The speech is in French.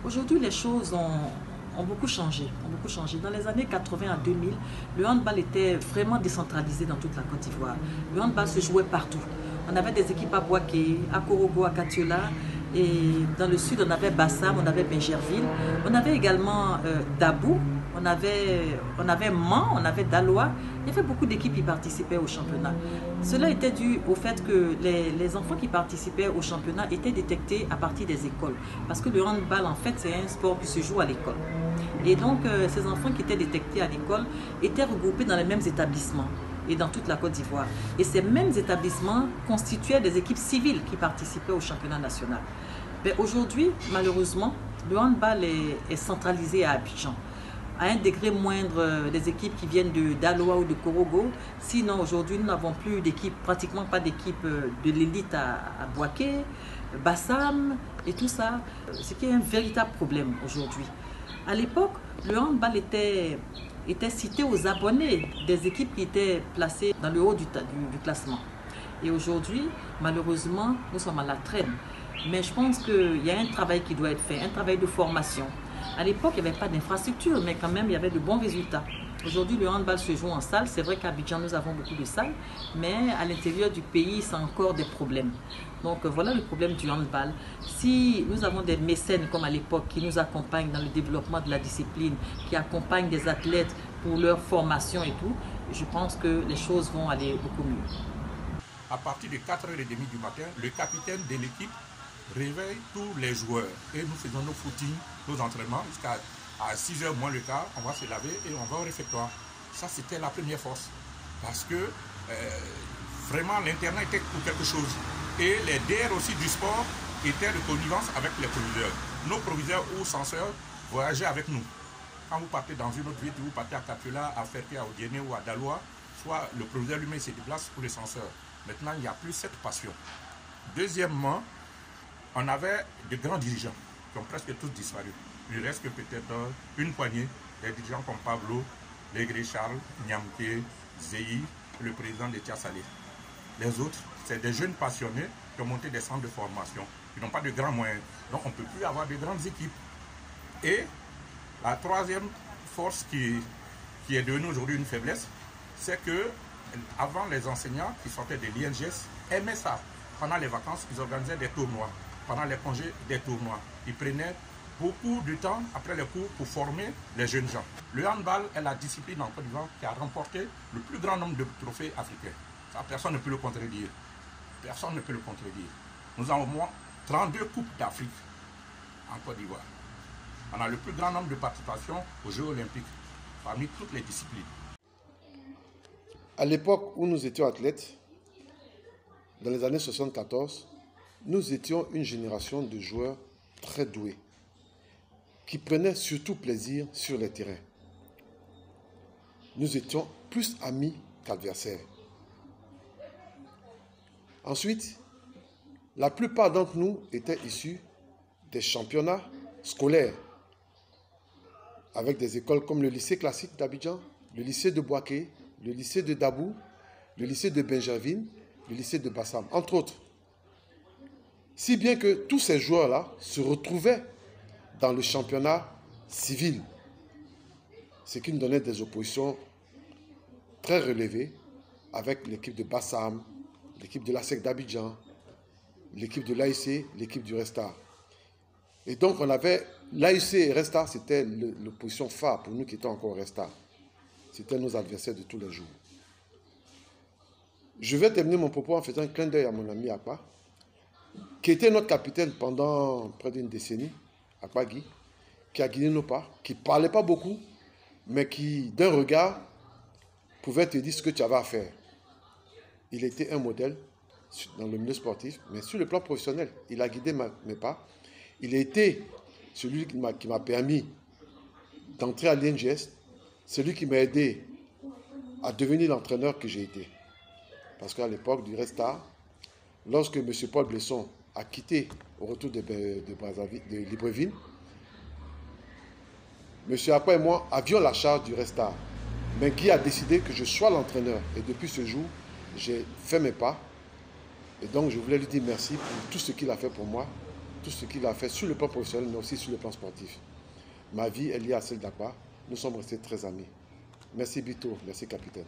Aujourd'hui, les choses ont beaucoup changé, Dans les années 80 à 2000, le handball était vraiment décentralisé dans toute la Côte d'Ivoire. Le handball se jouait partout. On avait des équipes à Boaké, à Korogo, à Katiola. Et dans le sud, on avait Bassam, on avait Bingerville. On avait également Dabou, on avait Mans, on avait Daloa. Il y avait beaucoup d'équipes qui participaient au championnat. Cela était dû au fait que les enfants qui participaient au championnat étaient détectés à partir des écoles. Parce que le handball, en fait, c'est un sport qui se joue à l'école. Et donc, ces enfants qui étaient détectés à l'école étaient regroupés dans les mêmes établissements et dans toute la Côte d'Ivoire. Et ces mêmes établissements constituaient des équipes civiles qui participaient au championnat national. Mais aujourd'hui, malheureusement, le handball est centralisé à Abidjan. À un degré moindre des équipes qui viennent de Daloa ou de Korogo. Sinon, aujourd'hui, nous n'avons plus d'équipe, pratiquement pas d'équipe de l'élite à Boaké, Bassam et tout ça. Ce qui est un véritable problème aujourd'hui. À l'époque, le handball était cité aux abonnés des équipes qui étaient placées dans le haut du classement. Et aujourd'hui, malheureusement, nous sommes à la traîne. Mais je pense qu'il y a un travail qui doit être fait, un travail de formation. À l'époque, il n'y avait pas d'infrastructure, mais quand même, il y avait de bons résultats. Aujourd'hui, le handball se joue en salle. C'est vrai qu'à Abidjan, nous avons beaucoup de salles, mais à l'intérieur du pays, c'est encore des problèmes. Donc voilà le problème du handball. Si nous avons des mécènes comme à l'époque qui nous accompagnent dans le développement de la discipline, qui accompagnent des athlètes pour leur formation et tout, je pense que les choses vont aller beaucoup mieux. À partir de 4h30 du matin, le capitaine de l'équipe réveille tous les joueurs et nous faisons nos footings, nos entraînements jusqu'à 6h moins le quart, on va se laver et on va au réfectoire. Ça, c'était la première force parce que vraiment l'internat était pour quelque chose et les DR aussi du sport étaient de connivence avec les proviseurs. Nos proviseurs ou censeurs voyageaient avec nous. Quand vous partez dans une autre ville, vous partez à Katiola, à Ferté, à Odiéné ou à Daloa, soit le proviseur lui-même se déplace pour les censeurs. Maintenant, il n'y a plus cette passion. Deuxièmement, on avait de grands dirigeants qui ont presque tous disparu. Il reste que peut-être une poignée des dirigeants comme Pablo, Legré Charles, Nyamke, Zeyi, le président de Tia Salé. Les autres, c'est des jeunes passionnés qui ont monté des centres de formation. Ils n'ont pas de grands moyens. Donc on ne peut plus avoir de grandes équipes. Et la troisième force qui est devenue aujourd'hui une faiblesse, c'est que avant les enseignants qui sortaient de l'INGS aimaient ça. Pendant les vacances, ils organisaient des tournois. Pendant les congés, des tournois. Ils prenaient beaucoup de temps après les cours pour former les jeunes gens. Le handball est la discipline en Côte d'Ivoire qui a remporté le plus grand nombre de trophées africains. Ça, personne ne peut le contredire. Personne ne peut le contredire. Nous avons au moins 32 coupes d'Afrique en Côte d'Ivoire. On a le plus grand nombre de participations aux Jeux olympiques parmi toutes les disciplines. À l'époque où nous étions athlètes, dans les années 74, nous étions une génération de joueurs très doués, qui prenaient surtout plaisir sur les terrains. Nous étions plus amis qu'adversaires. Ensuite, la plupart d'entre nous étaient issus des championnats scolaires, avec des écoles comme le lycée classique d'Abidjan, le lycée de Boaké, le lycée de Dabou, le lycée de Bingerville, le lycée de Bassam, entre autres. Si bien que tous ces joueurs-là se retrouvaient dans le championnat civil, ce qui nous donnait des oppositions très relevées avec l'équipe de Bassam, l'équipe de la SEC d'Abidjan, l'équipe de l'AIC, l'équipe du Resta. Et donc on avait l'AIC et Resta, c'était l'opposition phare pour nous qui étions encore au Resta. C'était nos adversaires de tous les jours. Je vais terminer mon propos en faisant un clin d'œil à mon ami Akpa, qui était notre capitaine pendant près d'une décennie, Akpa Guy, qui a guidé nos pas, qui ne parlait pas beaucoup, mais qui, d'un regard, pouvait te dire ce que tu avais à faire. Il était un modèle dans le milieu sportif, mais sur le plan professionnel, il a guidé mes pas. Il a été celui qui m'a permis d'entrer à l'INGS, celui qui m'a aidé à devenir l'entraîneur que j'ai été. Parce qu'à l'époque du Resta, lorsque M. Paul Blesson a quitté au retour de Libreville, M. Akpa et moi avions la charge du Resta. Mais Guy a décidé que je sois l'entraîneur. Et depuis ce jour, j'ai fait mes pas. Et donc je voulais lui dire merci pour tout ce qu'il a fait pour moi, tout ce qu'il a fait sur le plan professionnel, mais aussi sur le plan sportif. Ma vie est liée à celle d'Akpa. Nous sommes restés très amis. Merci Bito, merci capitaine.